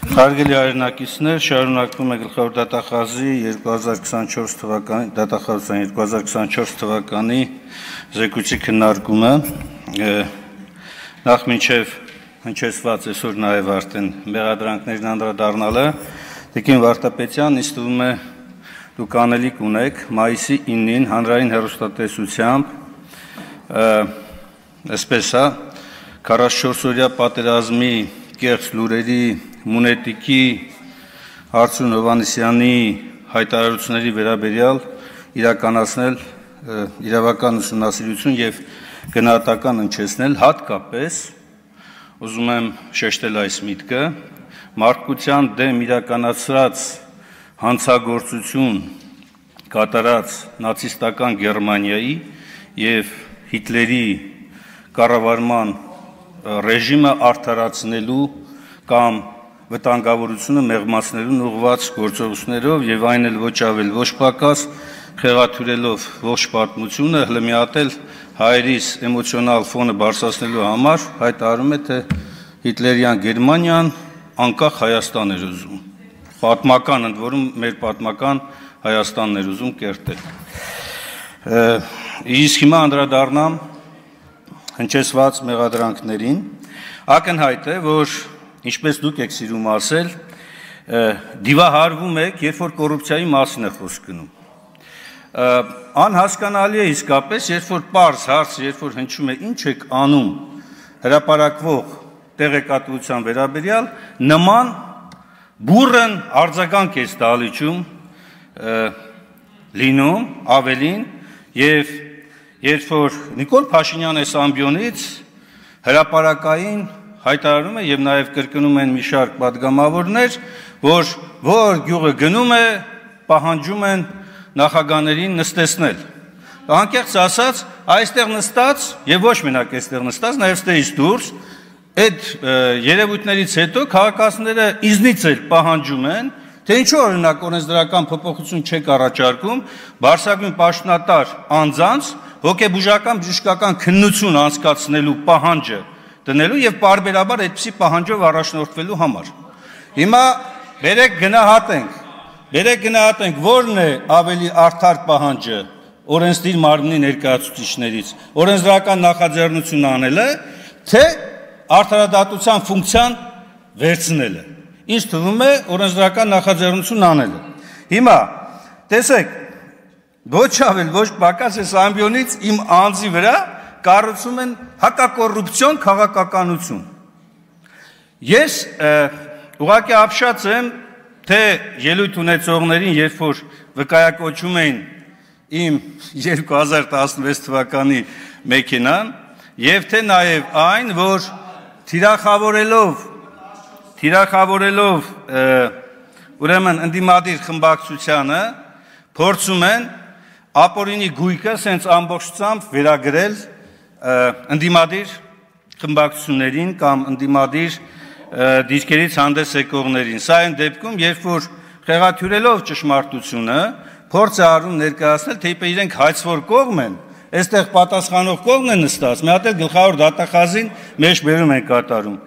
Հարգելի հայրենակիցներ, շարունակվում է գլխավոր դատախազի 2024 թվականի դատախազության 2024 թվականի զեկույցի քննարկումը նախ մինչև հնչեցված այսօր նաև արդեն մեղադրանքներին անդրադառնալը Տիկին Վարդապետյան ինձ թվում է դուք անելիք ունեք մայիսի 9-ին հանրային հեռուստատեսությամբ այսպես 44-օրյա պատերազմի կեղծ լուրերի Մունետիկի Հարություն Հովհաննիսյանի հայտարարությունների վերաբերյալ իրականացնել իրավական ուսումնասիրություն եւ գնահատական հնչեցնել հատկապես ուզում եմ շեշտել այս միտքը մարդկության դեմ իրականացրած հանցագործություն կատարած նացիստական Գերմանիայի եւ Հիտլերի կառավարման ռեժիմը արդարացնելու կամ վտանգավորությունը մեղմացնելուն ուղղված գործողություններով եւ այն էլ ոչ ավել ոչ պակաս խեղաթյուրելով ողջ պատմությունը հլմիատել հայերիս էմոցիոնալ ֆոնը բարձրացնելու համար հայտարարում է թե Հիտլերյան Գերմանիան անկախ Հայաստան էր ուզում պատմական ընդ որում մեր պատմական Հայաստանն էր ուզում կերտել իսկ հիմա անդրադառնամ հնչեցված մեղադրանքներին ակնհայտ է որ ինչպես դուք եք սիրում ասել, դիվահարվում եք, երբ որ կոռուպցիայի մասին է խոսք գնում։ Անհասկանալի է իսկապես, երբ որ պարզ հարց, երբ որ հնչում է ինչ եք անում հրապարակվող տեղեկատվության վերաբերյալ, նման բուռն արձագանք է դալիճում լինում ավելին եւ երբ որ Նիկոլ Փաշինյանը այս ամբիոնից հրապարակային հայտարարում է եւ նաեւ կրկնում են մի շարք պատգամավորներ, որ գյուղը գնում է, պահանջում են նախագաներին նստեցնել։ Անկեղծ ասած, այստեղ նստած եւ ոչ մենակ այստեղ նստած, նաեւ ստեից դուրս այդ երևույթներից հետո քաղաքացիները իզնից էլ պահանջում են, թե ինչու օրինակ օրենսդրական փոփոխություն չեք առաջարկում, բարձրագույն պաշտոնատար անձանց հոգեբուժական բժշկական քննություն անցկացնելու պահանջը դնելու եւ բարբերաբար այդպիսի պահանջով առաջնորդվելու համար։ Հիմա բերեք գնահատենք, որն է ավելի արդար պահանջը օրենսդիր մարմնի ներկայացուցիչներից, օրենսդրական նախաձեռնություն անելը, թե արդարադատության ֆունկցիան վերցնելը։ Ինձ թվում է օրենսդրական նախաձեռնություն անելը։ Հիմա տեսեք, ոչ ավել ոչ պակաս այս ամբիոնից իմ անձի վրա կառուցում են հակակոռուպցիոն քաղաքականություն։ Ես ուղղակի ապշած եմ, թե ելույթ ունեցողներին, երբ որ վկայակոչում էին իմ 2016 թվականի մեքենան, եւ թե նաեւ այն, որ թիրախավորելով ուրեմն ընդդիմադիր խմբակցությանը փորձում են ապօրինի գույքը սենց ամբողջությամբ վերագրել ընդդիմադիր խմբակցություններին կամ ընդդիմադիր դիրքերից հանդես եկողներին։ Սա այն դեպքում, երբ որ խեղաթյուրելով ճշմարտությունը փորձ է արում ներկայացնել, թե իբր իրենք հայցվոր կողմ են, այստեղ պատասխանող կողմն է նստած, մի հատ էլ գլխավոր դատախազին մեջ բերում են կատարում։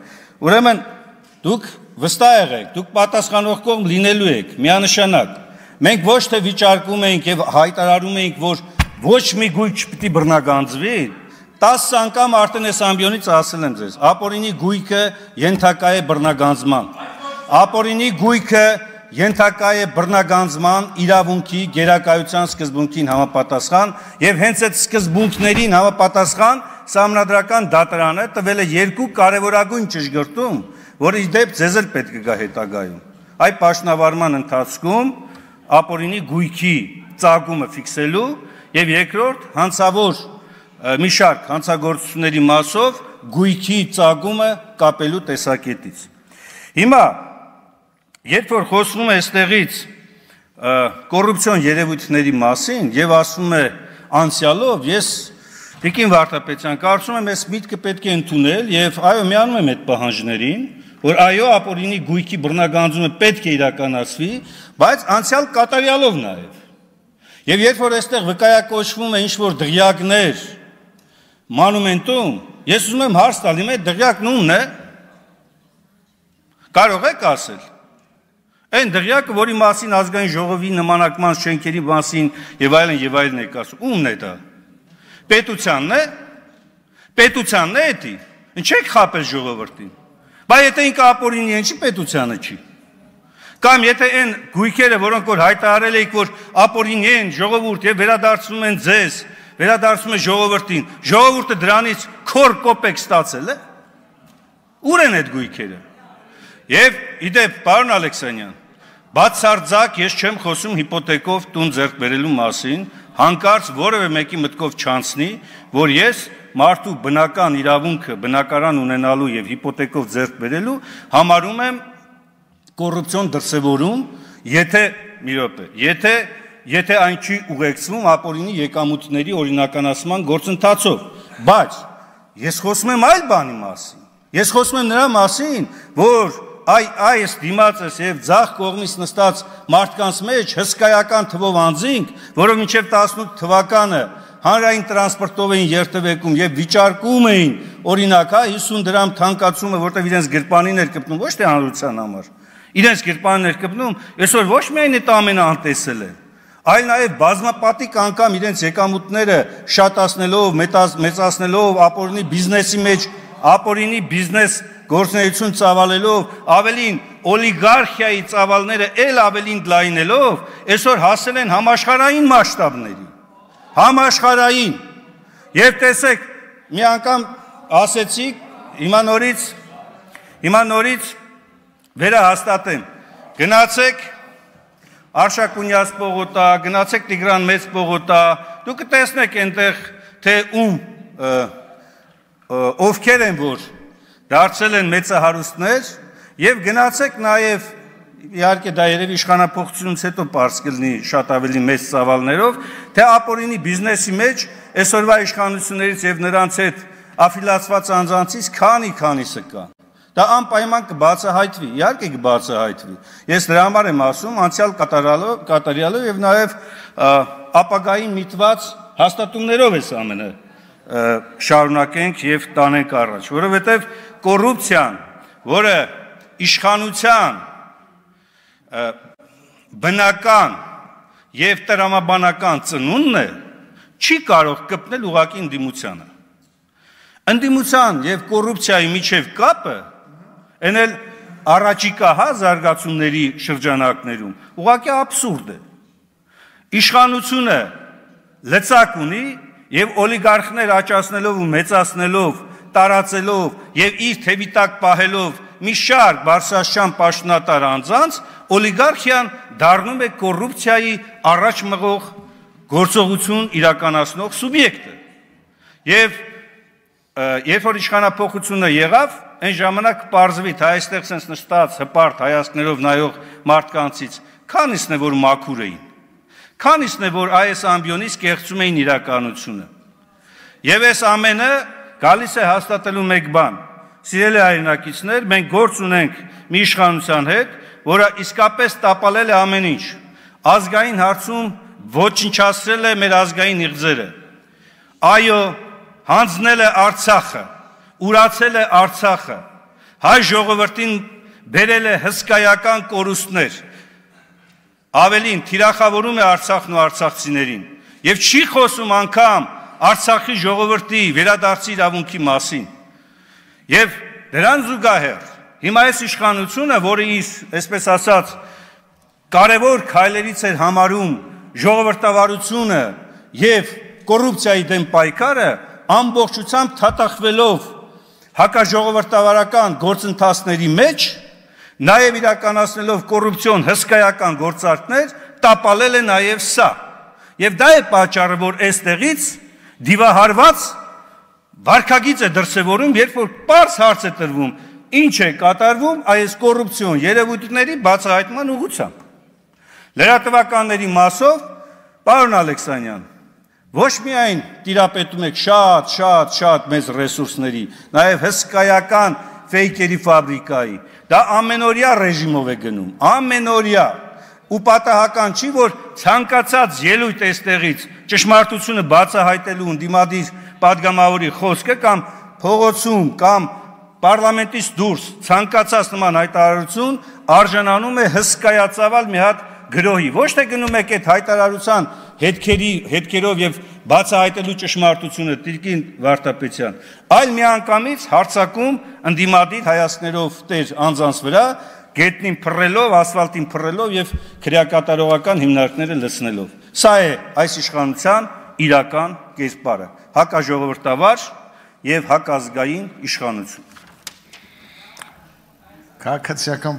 Ուրեմն դուք վստահ եղեք, դուք պատասխանող կողմ լինելու եք, միանշանակ։ Մենք ոչ թե վիճարկում էինք եւ հայտարարում էինք, որ ոչ մի գույք չպիտի բռնագանձվի, 10 անգամ արդեն այս ամբիոնից ասել եմ ձեզ, ապօրինի գույքը ենթակա է բռնագանձման։ Ապօրինի գույքը ենթակա է բռնագանձման իրավունքի գերակայության սկզբունքին համապատասխան եւ հենց այդ սկզբունքներին համապատասխան Սահմանադրական դատարանը տվել է երկու կարևորագույն ճշգրտում, որի դեպ ձեզ էլ պետք է գա հետագայում։ Այ պաշտոնավարման ընթացքում ապօրինի գույքի ծագումը ֆիքսելու եւ երկրորդ հանցավոր մի շարք հանցագործությունների մասով գույքի ծագումը կապելու տեսակետից։ Հիմա երբ որ խոսվում է այստեղից կոռուպցիոն երևույթների մասին եւ ասում է անցյալով, ես Տիկին Վարդապետյան կարծում եմ այս միտքը պետք է ընդունել եւ այո միանում եմ այդ պահանջներին, որ այո ապօրինի գույքի բռնագանձումը պետք է իրականացվի, բայց անցյալ կատարյալով նաեւ։ Եվ երբ որ այստեղ վկայակոչվում է ինչ-որ դղյակներ մանումենտում, ես ուզում եմ հարց տալ, իմ այդ դղյակն ումն է, կարող եք ասել։ Այն դղյակը, որի մասին ազգային ժողովի նմանակման շենքերի մասին եւ այլն եք ասում, ումն է դա։ Պետությանն է։ Պետությանն է էդի։ Ինչ եք խապել ժողովրդին։ Բայց եթե ինքը ապօրինի է, ինչի պետությանը չի։ Կամ եթե այն գույքերը, որոնք որ հայտարարել եք, որ ապօրինի են ժողովուրդ եւ վերադարձնում են ձեզ, վերադարձնում է ժողովրդին, ժողովուրդը դրանից քոր կոպեկ ստացել է։ Ուր են այդ գույքերը։ Եվ իդեպ, պարոն Ալեքսանյան, բացարձակ ես չեմ խոսում հիպոթեկով տուն ձեռք բերելու մասին, հանկարծ որևէ մեկի մտքով չանցնի, որ ես մարդու բնական իրավունքը, բնակարան ունենալու եւ հիպոթեկով ձեռք բերելու համարում եմ կոռուպցիոն դրսևորում, եթե այն չի ուղեկցվում ապօրինի եկամուտների օրինականացման գործընթացով, բայց ես խոսում եմ այլ բանի մասին։ Ես խոսում եմ նրա մասին, որ այս դիմացս եւ ձախ կողմից նստած մարդկանց մեջ հսկայական թվով անձինք, որով մինչև 18 թվականը հանրային տրանսպորտով էին երթևեկում եւ վիճարկում էին օրինակ 50 դրամ թանկացումը, որտեղ իրենց գրպանին էր կպնում, ոչ թե հանրության համար։ Իրենց գրպանին էր կպնում, այսօր ոչ միայն այդ ամենը անտեսել են, այլ նաեւ բազմապատիկ անգամ իրենց եկամուտները շատացնելով, մեծացնելով ապօրինի բիզնեսի մեջ, ապօրինի բիզնես գործունեություն ծավալելով, ավելին օլիգարխիայի ծավալները էլ ավելին լայնելով, այսօր հասել են համաշխարհային մասշտաբների։ Համաշխարհային։ Եվ տեսեք, մի անգամ ասեցիք, հիմա նորից վերահաստատեմ։ Գնացեք Արշակունյաց պողոտա, գնացեք Տիգրան Մեծ պողոտա, դուք կտեսնեք այնտեղ, թե ովքեր են որ դարձել են մեծահարուստներ եւ գնացեք նաեւ իհարկե դա երևի իշխանապողությունից հետո པարզ կլինի շատ ավելի մեծ ծավալներով, թե ապօրինի բիզնեսի մեջ այսօրվա իշխանություններից եւ նրանց հետ աֆիլացված անձանցից քանիսը կան։ Դա անպայման կբացահայտվի, իհարկե կբացահայտվի։ Ես դրա համար եմ ասում, անցյալ կատարյալով եւ նաեւ ապագային միտված հաստատումներով էս ամենը շարունակենք եւ տանենք առաջ, որովհետեւ կոռուպցիան, որը իշխանության բնական եւ տրամաբանական ծնունդն է, չի կարող կպնել ուղղակի ընդդիմությանը։ Ընդդիմության եւ կոռուպցիայի միջև կապը այն էլ առաջիկա զարգացումների շրջանակներում ուղղակի աբսուրդ է։ Իշխանությունը լծակ ունի եւ օլիգարխներ աճացնելով ու մեծացնելով, տարածելով եւ իր թևի տակ պահելով մի շարք բարձրաստիճան պաշտոնատար անձանց, օլիգարխիան դառնում է կոռուպցիայի առաջ մղող գործողություն իրականացնող սուբյեկտը։ Եվ երբ որ իշխանապողությունը եղավ, այն ժամանակ պարզվի, թե այստեղ sense նստած հպարտ հայացքներով նայող մարդկանցից քանիսն է որ մաքուր էին, քանիսն է որ այս ամբիոնից կեղծում էին իրականությունը։ Եվ այս ամենը գալիս է հաստատելու մեկ բան. Սիրելի հայրենակիցներ, մենք գործ ունենք մի իշխանության հետ, որը իսկապես տապալել է ամեն ինչ։ Ազգային հարցում ոչնչացրել է մեր ազգային իղձերը։ Այո, հանձնել է Արցախը, ուրացել է Արցախը, հայ ժողովրդին բերել է հսկայական կորուստներ, ավելին թիրախավորում է Արցախն ու արցախցիներին եւ չի խոսում անգամ Արցախի ժողովրդի վերադարձի իրավունքի մասին։ Եվ դրան զուգահեռ հիմա այս իշխանությունը, որը այսպես ասած կարևոր քայլերից էր համարում ժողովրդավարությունը եւ կոռուպցիայի դեմ պայքարը, ամբողջությամբ թաթախվելով հակաժողովրդավարական գործընթացների մեջ, նաև իրականացնելով կոռուպցիոն հսկայական գործարքներ, տապալել է նաև սա։ Եվ դա է պատճառը, որ այստեղից դիվահարված վարքագիծ է դրսևորում, երբ որ պարզ հարց է տրվում, ինչ է կատարվում այս կոռուպցիոն երևույթների բացահայտման ուղղությամբ։ Լրատվականների մասով, պարոն Ալեքսանյան, ոչ միայն տիրապետում եք շատ մեծ ռեսուրսների, նաև հսկայական ֆեյքերի ֆաբրիկայի, դա ամենօրյա ռեժիմով է գնում, ամենօրյա, ու պատահական չի, որ ցանկացած ելույթ այստեղից ճշմարտությունը բացահայտելու ընդդիմադիր պատգամավորի խոսքը կամ փողոցում կամ պարլամենտից դուրս ցանկացած նման հայտարարություն արժանանում է հսկայածավալ մի հատ գրոհի։ Ոչ թե գնում եք այդ հայտարարության հետքերով եւ բացահայտելու ճշմարտությունը Տիկին Վարդապետյան, այլ միանգամից հարձակում ընդդիմադիր հայացքներով տեր անձանց վրա, գետնին փռելով, ասֆալտին փռելով եւ քրեակատարողական հիմնարկները լցնելով։ Սա է այս իշխանության իրական կերպարը՝ հակաժողովրդավար եւ հակազգային իշխանություն։ Քաղաքացիական